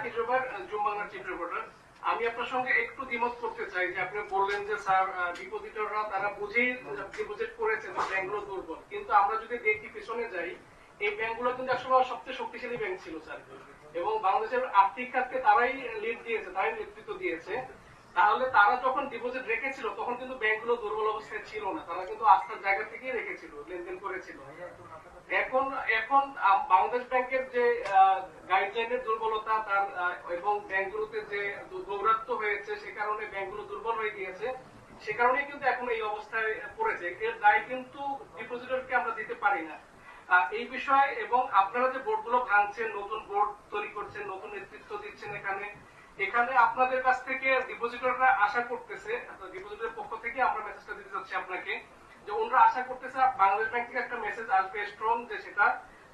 Zakir রোবার, zoom বাংলার chief reporter. আমি আপনার সঙ্গে একটু দ্বিমত করতে চাই যে আপনি বললেন যে স্যার ডিপোজিটররা তারা বুঝেই ডিপোজিট করেছে যে ব্যাংকগুলো দুর্বল, কিন্তু আমরা যদি দেখি পিছনে যাই, এই ব্যাংকগুলো কিন্তু একসময় সবচেয়ে শক্তিশালী ব্যাংক ছিল স্যার, এবং বাংলাদেশের আর্থিক খাতকে তারাই লিড দিয়েছে, তারাই নেতৃত্ব দিয়েছে। তাহলে তারা যখন ডিপোজিট রেখেছিল তখন কিন্তু ব্যাংকগুলো দুর্বল অবস্থায় ছিল না, তারা কিন্তু আস্থার জায়গা থেকেই রেখেছিল, লেনদেন করেছিল। এখন এখন বাংলাদেশ ব্যাংকের যে গাইডলাইনের দুর্বলতা তার এবং ব্যাংকগুলোতে যে দৌরাত্ম্য হয়েছে, সে কারণে ব্যাংকগুলো দুর্বল হয়ে গিয়েছে, সে কারণে কিন্তু এখন এই অবস্থায় পড়েছে। এর দায় কিন্তু ডিপোজিটরকে আমরা দিতে পারি না এই বিষয়ে। এবং আপনারা যে বোর্ডগুলো ভাঙছেন, নতুন বোর্ড তৈরি করছেন, নতুন নেতৃত্ব দিচ্ছেন, এখানে এখানে আপনাদের কাছ থেকে ডিপোজিটররা আশা করতেছে, ডিপোজিটরের পক্ষ থেকে আমরা মেসেজটা দিতে চাচ্ছি আপনাকে, যে ওনারা আশা করতেছে বাংলাদেশ ব্যাংক থেকে একটা মেসেজ আসবে স্ট্রং, যে সেটা